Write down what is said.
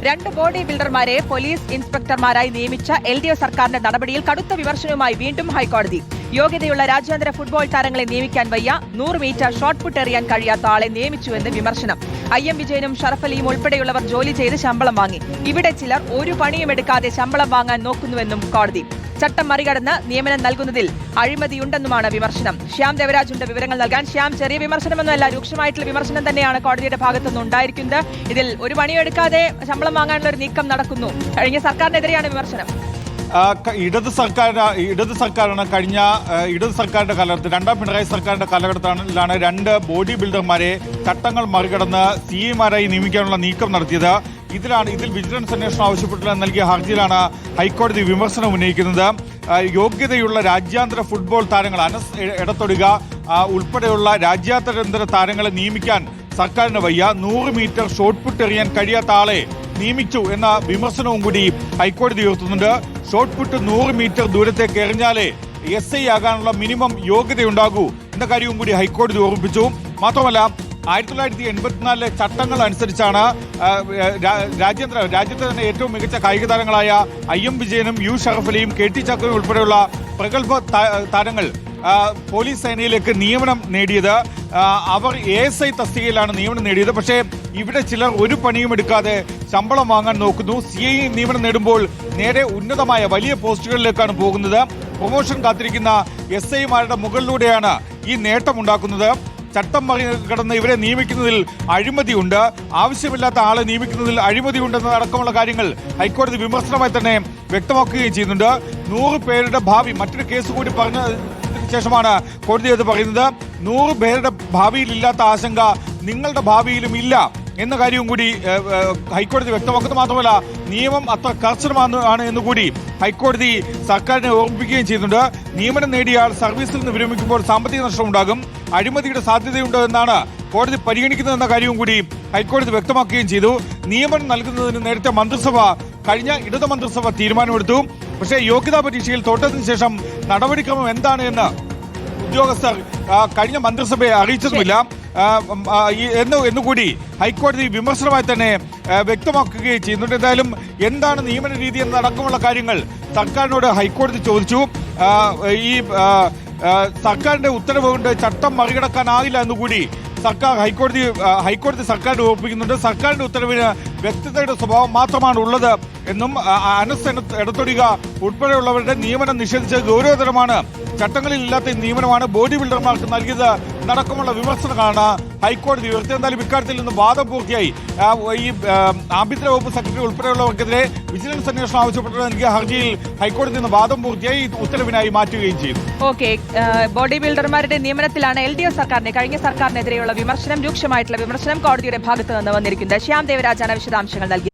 രണ്ട് body ബിൽഡർമാരെ police ഇൻസ്പെക്ടർമാരായി നിയമിച്ച LDF സർക്കാരിന്റെ നടപടിയിൽ കടുത്ത വിമർശനവുമായി വീണ്ടും ഹൈക്കോടതി. യോഗ്യതയുള്ള രാജ്യാന്തര ഫുട്ബോൾ താരങ്ങളെ നിയമിക്കാൻ വയ്യ, 100 മീറ്റർ ഷോട്ട് പുട്ട് എറിയാൻ കഴിയാത്ത ആളെ നിയമിച്ചുവെന്ന് വിമർശനം. IM വിജയനും ഷറഫ് അലിയും ഉൾപ്പെടെയുള്ളവർ ജോലി ചെയ്ത് ശമ്പളം വാങ്ങി. ഇവിടെ ചിലർ ഒരു പണിയും എടുക്കാതെ ശമ്പളം വാങ്ങാൻ നോക്കുന്നുവെന്നും കോടതി. ചട്ടം മറികടന്ന് നിയമനം നൽകുന്നതിൽ അഴിമതിയുണ്ടെന്നുമാണ് വിമർശനം. ശ്യാം ദേവരാജുണ്ട് വിവരങ്ങൾ നൽകാൻ. ശ്യാം, ചെറിയ വിമർശനമൊന്നുമല്ല, രൂക്ഷമായിട്ടുള്ള വിമർശനം തന്നെയാണ് കോടതിയുടെ ഭാഗത്തുനിന്ന് ഉണ്ടായിരിക്കുന്നത്. ഇതിൽ ഒരു പണിയെടുക്കാതെ ശമ്പളം വാങ്ങാനുള്ള ഒരു നീക്കം നടക്കുന്നു. കഴിഞ്ഞ സർക്കാരിനെതിരെയാണ് വിമർശനം. ഇടത് സർക്കാരാണ് കഴിഞ്ഞ ഇടത് സർക്കാരിന്റെ കാലഘട്ടത്തിൽ, രണ്ടാം പിണറായി സർക്കാരിന്റെ കാലഘട്ടത്തിലാണ് രണ്ട് ബോഡി ബിൽഡർമാരെ ചട്ടങ്ങൾ മറികടന്ന് CAമാരായി നിയമിക്കാനുള്ള നീക്കം നടത്തിയത്. ഇതിൽ വിജിലൻസ് അന്വേഷണം ആവശ്യപ്പെട്ട് നൽകിയ ഹർജിയിലാണ് ഹൈക്കോടതി വിമർശനം ഉന്നയിക്കുന്നത്. യോഗ്യതയുള്ള രാജ്യാന്തര ഫുട്ബോൾ താരങ്ങൾ അനസ് എടത്തൊടുക ഉൾപ്പെടെയുള്ള രാജ്യാന്തര താരങ്ങളെ നിയമിക്കാൻ സർക്കാരിന് വയ്യ, 100 മീറ്റർ ഷോട്ട് പുട്ട് എറിയാൻ കഴിയാത്ത ആളെ നിയമിച്ചു എന്ന വിമർശനവും കൂടി ഹൈക്കോടതി ഉയർത്തുന്നുണ്ട്. ഷോട്ട് പുട്ട് 100 മീറ്റർ ദൂരത്തേക്ക് എറിഞ്ഞാലേ SI ആകാനുള്ള മിനിമം യോഗ്യതയുണ്ടാകൂ എന്ന കാര്യവും കൂടി ഹൈക്കോടതി ഓർമ്മിപ്പിച്ചു. മാത്രമല്ല 1984 ചട്ടങ്ങൾ അനുസരിച്ചാണ് രാജ്യത്തെ തന്നെ ഏറ്റവും മികച്ച കായിക താരങ്ങളായ IM വിജയനും ഷറഫ് അലിയും KT ചാക്കോയും ഉൾപ്പെടെയുള്ള പ്രഗത്ഭ താരങ്ങൾ പോലീസ് സേനയിലേക്ക് നിയമനം നേടിയത്. അവർ ASI തസ്തികയിലാണ് നിയമനം നേടിയത്. പക്ഷേ ഇവിടെ ചിലർ ഒരു പണിയും എടുക്കാതെ ശമ്പളം വാങ്ങാൻ നോക്കുന്നു. CI നിയമനം നേടുമ്പോൾ നേരെ ഉന്നതമായ വലിയ പോസ്റ്റുകളിലേക്കാണ് പോകുന്നത്. പ്രൊമോഷൻ കാത്തിരിക്കുന്ന SIമാരുടെ മുകളിലൂടെയാണ് ഈ നേട്ടമുണ്ടാക്കുന്നത്. ചട്ടം മറികടന്ന് ഇവരെ നിയമിക്കുന്നതിൽ അഴിമതിയുണ്ട്, ആവശ്യമില്ലാത്ത ആളെ നിയമിക്കുന്നതിൽ അഴിമതിയുണ്ടെന്നതടക്കമുള്ള കാര്യങ്ങൾ ഹൈക്കോടതി വിമർശനമായി തന്നെ വ്യക്തമാക്കുകയും ചെയ്യുന്നുണ്ട്. 100 പേരുടെ ഭാവി, മറ്റൊരു കേസ് കൂടി പറഞ്ഞതിന് ശേഷമാണ് കോടതി അത് പറയുന്നത്. 100 പേരുടെ ഭാവിയിലില്ലാത്ത ആശങ്ക നിങ്ങളുടെ ഭാവിയിലും ഇല്ല എന്ന കാര്യവും കൂടി ഹൈക്കോടതി വ്യക്തമാക്കുന്നു. മാത്രമല്ല നിയമം അത്ര കർശനമാണ് എന്നുകൂടി ഹൈക്കോടതി സർക്കാരിനെ ഓർമ്മിപ്പിക്കുകയും ചെയ്യുന്നുണ്ട്. നിയമനം നേടിയ ആൾ സർവീസിൽ നിന്ന് വിരമിക്കുമ്പോൾ സാമ്പത്തിക നഷ്ടമുണ്ടാകും, അഴിമതിയുടെ സാധ്യതയുണ്ട് എന്നാണ് കോടതി പരിഗണിക്കുന്നതെന്ന കാര്യവും കൂടി ഹൈക്കോടതി വ്യക്തമാക്കുകയും ചെയ്തു. നിയമനം നൽകുന്നതിന് നേരത്തെ കഴിഞ്ഞ ഇടത് മന്ത്രിസഭ തീരുമാനമെടുത്തു. പക്ഷേ യോഗ്യതാ പരീക്ഷയിൽ തോറ്റതിനു ശേഷം നടപടിക്രമം എന്താണ് എന്ന് ഉദ്യോഗസ്ഥർ കഴിഞ്ഞ മന്ത്രിസഭയെ അറിയിച്ചതുമില്ല എന്നുകൂടി ഹൈക്കോടതി വിമർശനമായി തന്നെ വ്യക്തമാക്കുകയും ചെയ്യുന്നുണ്ട്. എന്തായാലും എന്താണ് നിയമന രീതി എന്നടക്കമുള്ള കാര്യങ്ങൾ സർക്കാരിനോട് ഹൈക്കോടതി ചോദിച്ചു. ഈ സർക്കാരിന്റെ ഉത്തരവ് കൊണ്ട് ചട്ടം മറികടക്കാനാകില്ല എന്നുകൂടി ഹൈക്കോടതി സർക്കാരിനെ ഓർപ്പിക്കുന്നുണ്ട്. സർക്കാരിന്റെ ഉത്തരവിന് വ്യക്തതയുടെ സ്വഭാവം മാത്രമാണ് ഉള്ളത് എന്നും അനസ് എടത്തൊടിക ഉൾപ്പെടെയുള്ളവരുടെ നിയമനം നിഷേധിച്ചത് ഗൗരവതരമാണ്, ചട്ടങ്ങളിൽ ഇല്ലാത്ത നിയമനമാണ് ബോഡി ബിൽഡർമാർക്ക് നൽകിയത് നടക്കമുള്ള വിമർശനങ്ങളാണ് ഹൈക്കോടതി ഉയർത്തിയത്. എന്തായാലും ഇക്കാര്യത്തിൽ നിന്ന് വാദം പൂർത്തിയായി. ഈ ആഭ്യന്തര വകുപ്പ് സെക്രട്ടറി ഉൾപ്പെടെയുള്ളവർക്കെതിരെ വിജിലൻസ് അന്വേഷണം ആവശ്യപ്പെട്ട് നൽകിയ ഹർജിയിൽ ഹൈക്കോടതി നിന്ന് വാദം പൂർത്തിയായി, ഉത്തരവിനായി മാറ്റുകയും ചെയ്തു. ഓക്കെ, ബോഡി ബിൽഡർമാരുടെ നിയമനത്തിലാണ് LDF സർക്കാരിന്റെ കഴിഞ്ഞ സർക്കാരിനെതിരെയുള്ള വിമർശനം, രൂക്ഷമായിട്ടുള്ള വിമർശനം കോടതിയുടെ ഭാഗത്ത് നിന്ന് വന്നിരിക്കുന്നത്. ശ്യാം ദേവരാജാണ് വിശദാംശങ്ങൾ നൽകി.